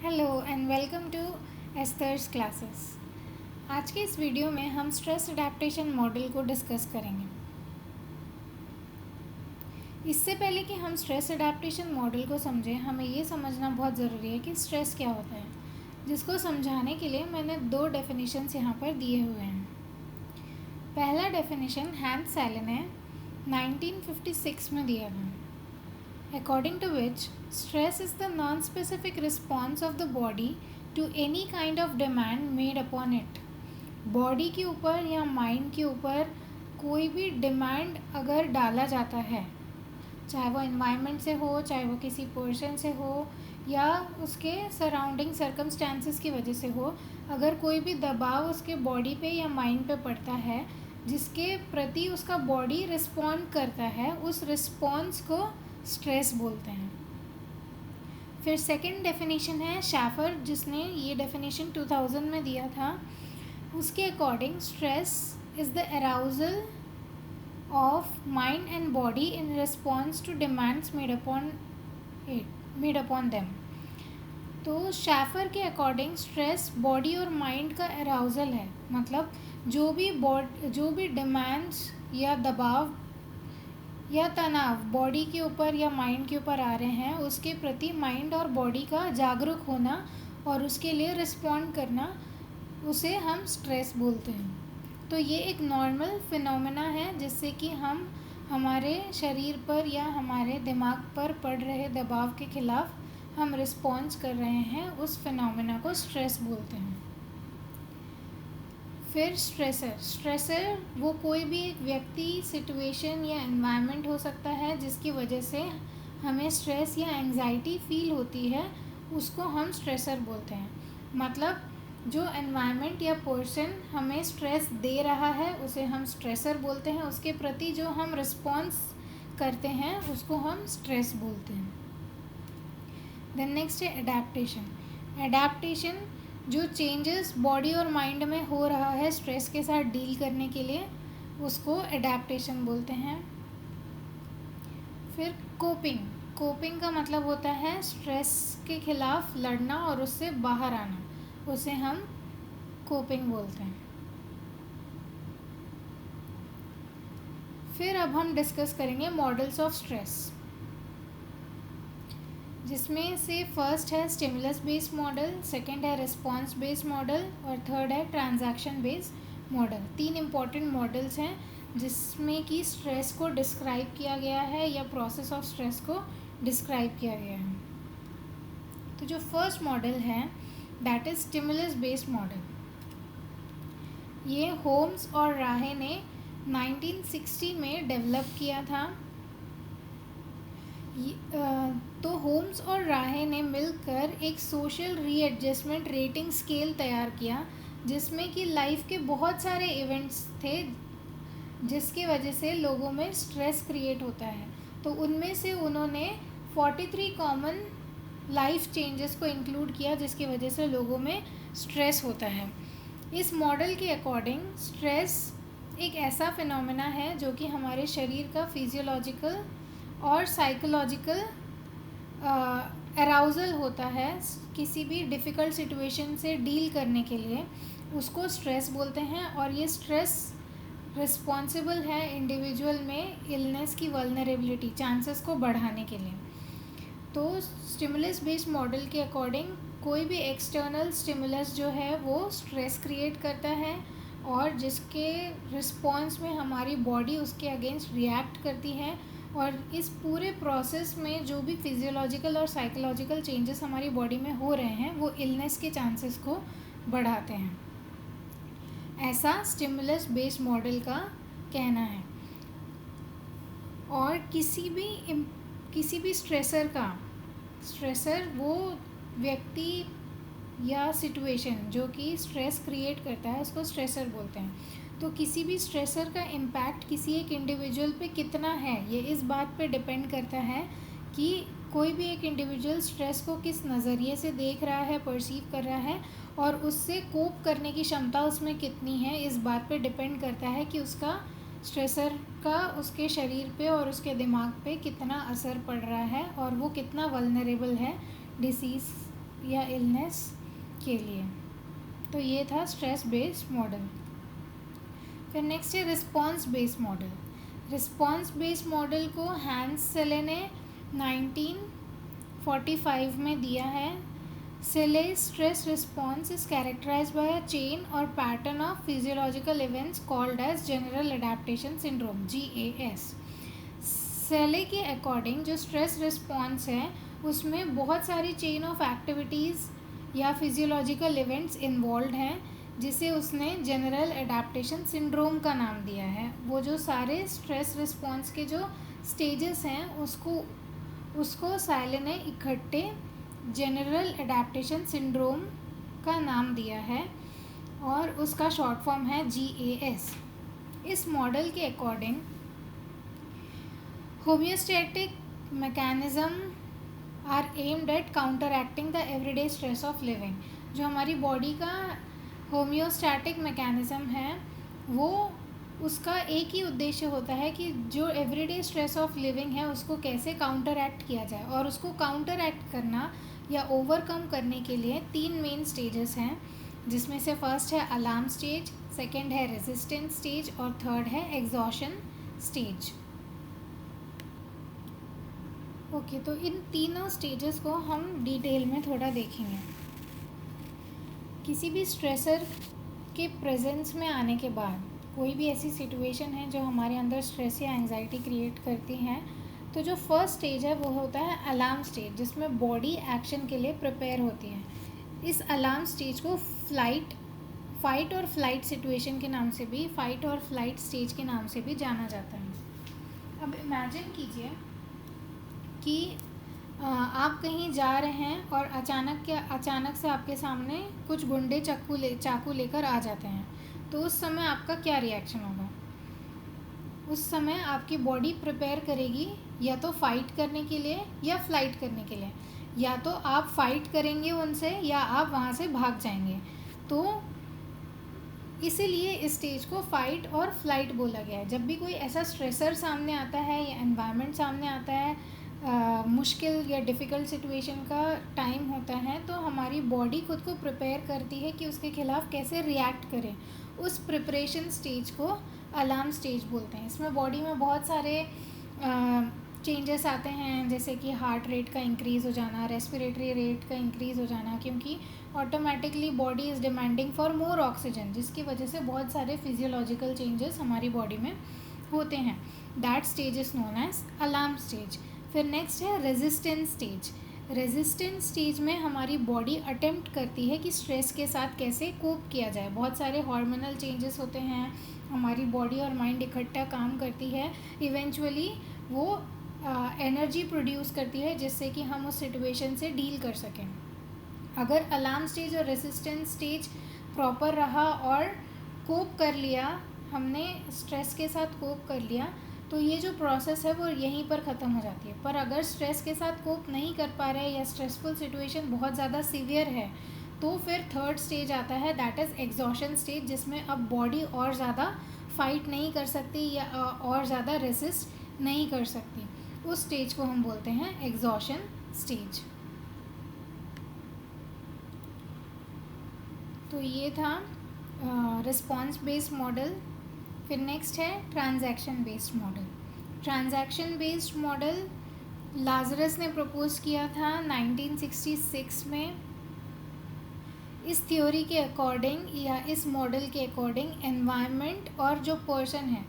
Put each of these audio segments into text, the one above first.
Hello and welcome to Esther's classes. आज के इस वीडियो में हम स्ट्रेस अडेप्टेशन मॉडल को डिस्कस करेंगे। इससे पहले कि हम स्ट्रेस अडेप्टेशन मॉडल को समझें, हमें ये समझना बहुत ज़रूरी है कि स्ट्रेस क्या होता है, जिसको समझाने के लिए मैंने दो डेफिनेशंस यहाँ पर दिए हुए हैं। पहला डेफिनेशन हैंस सैलन ने 1956 में दिया था, according to which stress is the non-specific response of the body to any kind of demand made upon it। Body के ऊपर या माइंड के ऊपर कोई भी डिमांड अगर डाला जाता है, चाहे वो इन्वायरमेंट से हो, चाहे वो किसी पर्सन से हो या उसके सराउंडिंग सर्कमस्टांसिस की वजह से हो, अगर कोई भी दबाव उसके बॉडी पे या माइंड पे पड़ता है जिसके प्रति उसका बॉडी रिस्पॉन्ड करता है, उस रिस्पॉन्स को स्ट्रेस बोलते हैं। फिर सेकंड डेफिनेशन है शैफर, जिसने ये डेफिनेशन 2000 में दिया था। उसके according stress is the arousal of mind and body in response to demands made upon them. तो शैफर के अकॉर्डिंग स्ट्रेस बॉडी और माइंड का अराउजल है, मतलब जो भी डिमांड्स या दबाव या तनाव बॉडी के ऊपर या माइंड के ऊपर आ रहे हैं, उसके प्रति माइंड और बॉडी का जागरूक होना और उसके लिए रिस्पॉन्ड करना, उसे हम स्ट्रेस बोलते हैं। तो ये एक नॉर्मल फिनोमेना है जिससे कि हम हमारे शरीर पर या हमारे दिमाग पर पड़ रहे दबाव के खिलाफ हम रिस्पॉन्स कर रहे हैं, उस फिनोमेना को स्ट्रेस बोलते हैं। फिर स्ट्रेसर वो कोई भी एक व्यक्ति, सिचुएशन या एनवायरनमेंट हो सकता है जिसकी वजह से हमें स्ट्रेस या एंजाइटी फील होती है, उसको हम स्ट्रेसर बोलते हैं। मतलब जो एनवायरनमेंट या पर्सन हमें स्ट्रेस दे रहा है उसे हम स्ट्रेसर बोलते हैं, उसके प्रति जो हम रिस्पॉन्स करते हैं उसको हम स्ट्रेस बोलते हैं। देन नेक्स्ट है एडेप्टेशन जो चेंजेस बॉडी और माइंड में हो रहा है स्ट्रेस के साथ डील करने के लिए, उसको एडेप्टेशन बोलते हैं। फिर कोपिंग का मतलब होता है स्ट्रेस के खिलाफ लड़ना और उससे बाहर आना, उसे हम कोपिंग बोलते हैं। फिर अब हम डिस्कस करेंगे मॉडल्स ऑफ स्ट्रेस, जिसमें से फर्स्ट है स्टिमुलस बेस्ड मॉडल, सेकंड है रिस्पॉन्स बेस्ड मॉडल और थर्ड है ट्रांजैक्शन बेस्ड मॉडल। तीन इम्पॉर्टेंट मॉडल्स हैं जिसमें कि स्ट्रेस को डिस्क्राइब किया गया है या प्रोसेस ऑफ स्ट्रेस को डिस्क्राइब किया गया है। तो जो फर्स्ट मॉडल है that is stimulus based model, ये होम्स और राहे ने 1960 में डेवलप किया था। तो होम्स और राहे ने मिलकर एक सोशल रीएडजस्टमेंट रेटिंग स्केल तैयार किया, जिसमें कि लाइफ के बहुत सारे इवेंट्स थे जिसकी वजह से लोगों में स्ट्रेस क्रिएट होता है। तो उनमें से उन्होंने 43 कॉमन लाइफ चेंजेस को इंक्लूड किया जिसकी वजह से लोगों में स्ट्रेस होता है। इस मॉडल के अकॉर्डिंग स्ट्रेस एक ऐसा फिनोमेना है जो कि हमारे शरीर का फिजियोलॉजिकल और साइकोलॉजिकल अराउजल होता है किसी भी डिफ़िकल्ट सिचुएशन से डील करने के लिए, उसको स्ट्रेस बोलते हैं। और ये स्ट्रेस रिस्पॉन्सिबल है इंडिविजुअल में इलनेस की वल्नरेबिलिटी चांसेस को बढ़ाने के लिए। तो स्टिमुलस बेस्ड मॉडल के अकॉर्डिंग कोई भी एक्सटर्नल स्टिमुलस जो है वो स्ट्रेस क्रिएट करता है और जिसके रिस्पॉन्स में हमारी बॉडी उसके अगेंस्ट रिएक्ट करती है, और इस पूरे प्रोसेस में जो भी फिजियोलॉजिकल और साइकोलॉजिकल चेंजेस हमारी बॉडी में हो रहे हैं वो इलनेस के चांसेस को बढ़ाते हैं, ऐसा स्टिमुलस बेस्ड मॉडल का कहना है। और किसी भी स्ट्रेसर वो व्यक्ति या सिचुएशन जो कि स्ट्रेस क्रिएट करता है उसको स्ट्रेसर बोलते हैं। तो किसी भी स्ट्रेसर का इम्पैक्ट किसी एक इंडिविजुअल पे कितना है, ये इस बात पे डिपेंड करता है कि कोई भी एक इंडिविजुअल स्ट्रेस को किस नज़रिए से देख रहा है, परसीव कर रहा है, और उससे कोप करने की क्षमता उसमें कितनी है, इस बात पे डिपेंड करता है कि उसका स्ट्रेसर का उसके शरीर पे और उसके दिमाग पे कितना असर पड़ रहा है और वो कितना वल्नरेबल है डिसीज़ या इलनेस के लिए। तो ये था स्ट्रेस बेस्ड मॉडल। फिर नेक्स्ट है response based model. Response based model को हैंस सेले ने 1945 में दिया है। Selle's stress response is characterized by a chain or pattern of physiological events called as General Adaptation Syndrome (GAS). सेले के अकॉर्डिंग जो stress response है उसमें बहुत सारी चेन ऑफ एक्टिविटीज़ या फिजियोलॉजिकल इवेंट्स इन्वॉल्व हैं, जिसे उसने जनरल एडाप्टेशन सिंड्रोम का नाम दिया है। वो जो सारे स्ट्रेस रिस्पॉन्स के जो स्टेजेस हैं उसको सेले ने इकट्ठे जनरल एडाप्टेशन सिंड्रोम का नाम दिया है और उसका शॉर्ट फॉर्म है GAS। इस मॉडल के according homeostatic mechanism are aimed at counter acting the everyday stress of living. जो हमारी बॉडी का होम्योस्टैटिक मैकेनिज्म है वो उसका एक ही उद्देश्य होता है कि जो एवरीडे स्ट्रेस ऑफ लिविंग है उसको कैसे काउंटर एक्ट किया जाए। और उसको काउंटर एक्ट करना या ओवरकम करने के लिए 3 मेन स्टेजेस हैं, जिसमें से फर्स्ट है अलार्म स्टेज, सेकंड है रेजिस्टेंस स्टेज और थर्ड है एग्जॉशन स्टेज। ओके, तो इन तीनों स्टेजेस को हम डिटेल में थोड़ा देखेंगे। किसी भी स्ट्रेसर के प्रेजेंस में आने के बाद कोई भी ऐसी सिचुएशन है जो हमारे अंदर स्ट्रेस या एंजाइटी क्रिएट करती हैं, तो जो फर्स्ट स्टेज है वो होता है अलार्म स्टेज, जिसमें बॉडी एक्शन के लिए प्रिपेयर होती है। इस अलार्म स्टेज को फाइट और फ्लाइट सिचुएशन के नाम से भी, फाइट और फ्लाइट स्टेज के नाम से भी जाना जाता है। अब इमेजिन कीजिए कि आप कहीं जा रहे हैं और अचानक से आपके सामने कुछ गुंडे चाकू लेकर आ जाते हैं, तो उस समय आपका क्या रिएक्शन होगा? उस समय आपकी बॉडी प्रिपेयर करेगी या तो फाइट करने के लिए या फ्लाइट करने के लिए। या तो आप फाइट करेंगे उनसे या आप वहाँ से भाग जाएंगे। तो इसीलिए इस स्टेज को फाइट और फ्लाइट बोला गया है। जब भी कोई ऐसा स्ट्रेसर सामने आता है या एनवायरनमेंट सामने आता है, मुश्किल या डिफ़िकल्ट सिचुएशन का टाइम होता है, तो हमारी बॉडी खुद को प्रिपेयर करती है कि उसके खिलाफ कैसे रिएक्ट करें। उस प्रिपरेशन स्टेज को अलार्म स्टेज बोलते हैं। इसमें बॉडी में बहुत सारे चेंजेस आते हैं, जैसे कि हार्ट रेट का इंक्रीज़ हो जाना, रेस्पिरेटरी रेट का इंक्रीज़ हो जाना, क्योंकि automatically body is demanding for more oxygen, जिसकी वजह से बहुत सारे फिजियोलॉजिकल चेंजेस हमारी बॉडी में होते हैं। That stage is known as alarm stage. फिर नेक्स्ट है रेजिस्टेंस स्टेज। रेजिस्टेंस स्टेज में हमारी बॉडी अटेम्प्ट करती है कि स्ट्रेस के साथ कैसे कोप किया जाए। बहुत सारे हार्मोनल चेंजेस होते हैं, हमारी बॉडी और माइंड इकट्ठा काम करती है, इवेंचुअली वो एनर्जी प्रोड्यूस करती है जिससे कि हम उस सिचुएशन से डील कर सकें। अगर अलार्म स्टेज और रेजिस्टेंस स्टेज प्रॉपर रहा और कोप कर लिया, हमने स्ट्रेस के साथ कोप कर लिया, तो ये जो प्रोसेस है वो यहीं पर ख़त्म हो जाती है। पर अगर स्ट्रेस के साथ कोप नहीं कर पा रहे या स्ट्रेसफुल सिचुएशन बहुत ज़्यादा सीवियर है, तो फिर थर्ड स्टेज आता है, दैट इज़ एग्जॉशन स्टेज, जिसमें अब बॉडी और ज़्यादा फाइट नहीं कर सकती या और ज़्यादा रेसिस्ट नहीं कर सकती। उस स्टेज को हम बोलते हैं एग्जॉशन स्टेज। तो ये था रिस्पॉन्स बेस्ड मॉडल। फिर नेक्स्ट है transaction based model. Transaction based model Lazarus ने प्रपोज किया था 1966 में। इस थ्योरी के अकॉर्डिंग या इस मॉडल के अकॉर्डिंग एनवायरनमेंट और जो पर्सन है,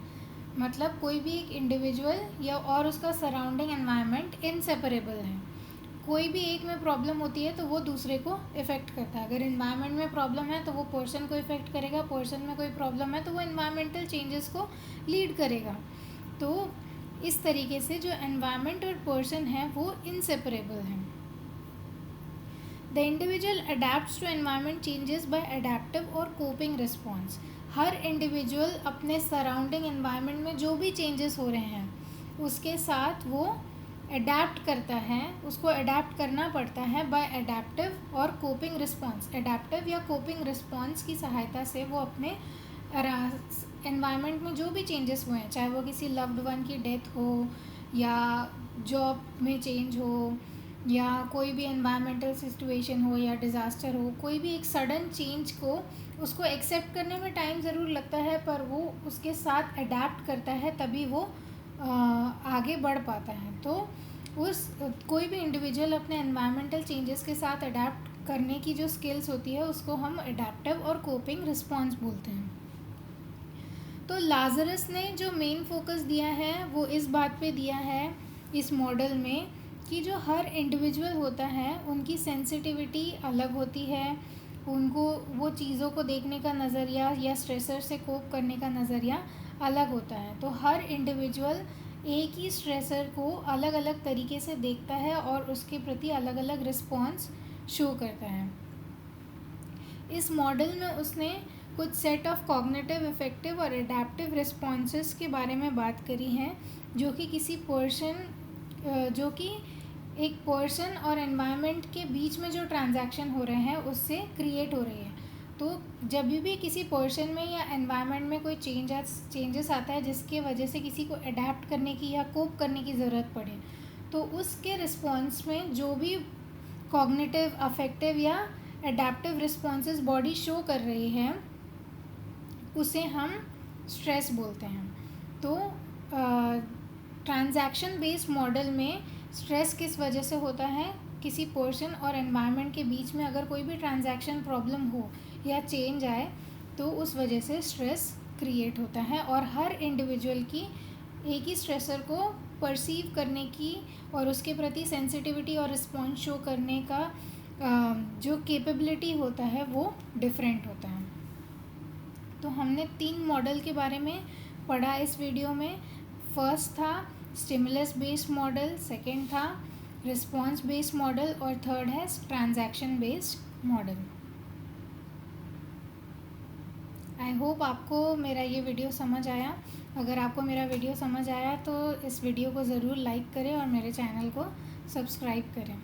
मतलब कोई भी एक इंडिविजुअल या और उसका सराउंडिंग एनवायरनमेंट इनसेपरेबल है। कोई भी एक में प्रॉब्लम होती है तो वो दूसरे को इफ़ेक्ट करता है। अगर इन्वायरमेंट में प्रॉब्लम है तो वो पर्सन को इफ़ेक्ट करेगा, पर्सन में कोई प्रॉब्लम है तो वो इन्वायरमेंटल चेंजेस को लीड करेगा। तो इस तरीके से जो एनवायरनमेंट और पर्सन है वो इनसेपरेबल हैं। The individual adapts to environment changes by adaptive और कोपिंग रिस्पॉन्स। हर इंडिविजुअल अपने सराउंडिंग एनवायरनमेंट में जो भी चेंजेस हो रहे हैं उसके साथ वो अडेप्ट करता है, उसको अडेप्ट करना पड़ता है बाय अडेप्टिव और कोपिंग रिस्पॉन्स। अडेप्टिव या कोपिंग रिस्पॉन्स की सहायता से वो अपने एनवायरनमेंट में जो भी चेंजेस हुए हैं, चाहे वो किसी लव्ड वन की डेथ हो या जॉब में चेंज हो या कोई भी एनवायरमेंटल सिचुएशन हो या डिज़ास्टर हो, कोई भी एक सडन चेंज को उसको एक्सेप्ट करने में टाइम ज़रूर लगता है, पर वो उसके साथ अडेप्ट करता है, तभी वो आगे बढ़ पाता है। तो उस कोई भी इंडिविजुअल अपने एनवायरमेंटल चेंजेस के साथ अडेप्ट करने की जो स्किल्स होती है उसको हम अडेप्टिव और कोपिंग रिस्पॉन्स बोलते हैं। तो लाजरस ने जो मेन फोकस दिया है वो इस बात पे दिया है इस मॉडल में कि जो हर इंडिविजुअल होता है उनकी सेंसिटिविटी अलग होती है, उनको वो चीज़ों को देखने का नज़रिया या स्ट्रेसर से कोप करने का नज़रिया अलग होता है। तो हर इंडिविजुअल एक ही स्ट्रेसर को अलग अलग तरीके से देखता है और उसके प्रति अलग अलग रिस्पॉन्स शो करता है। इस मॉडल में उसने कुछ सेट ऑफ कॉग्निटिव, इफेक्टिव और एडेप्टिव रिस्पॉन्सेस के बारे में बात करी है, जो कि एक पर्सन और एनवायरनमेंट के बीच में जो ट्रांजैक्शन हो रहे हैं उससे क्रिएट हो रही है। तो जब भी किसी पर्सन में या एनवायरनमेंट में कोई चेंजेस आता है जिसके वजह से किसी को अडेप्ट करने की या कोप करने की ज़रूरत पड़े, तो उसके रिस्पॉन्स में जो भी कॉग्निटिव, अफेक्टिव या एडेप्टिव रिस्पॉन्सेस बॉडी शो कर रही है उसे हम स्ट्रेस बोलते हैं। तो ट्रांजैक्शन बेस्ड मॉडल में स्ट्रेस किस वजह से होता है, किसी पर्सन और एनवायरनमेंट के बीच में अगर कोई भी ट्रांजैक्शन प्रॉब्लम हो या चेंज आए तो उस वजह से स्ट्रेस क्रिएट होता है। और हर इंडिविजुअल की एक ही स्ट्रेसर को परसीव करने की और उसके प्रति सेंसिटिविटी और रिस्पॉन्स शो करने का जो कैपेबिलिटी होता है वो डिफरेंट होता है। तो हमने 3 मॉडल के बारे में पढ़ा इस वीडियो में। फर्स्ट था स्टिमुलस बेस्ड मॉडल, सेकंड था रिस्पॉन्स बेस्ड मॉडल और थर्ड है transaction based model. I hope आपको मेरा ये वीडियो समझ आया। अगर आपको मेरा वीडियो समझ आया तो इस वीडियो को ज़रूर लाइक करें और मेरे चैनल को सब्सक्राइब करें।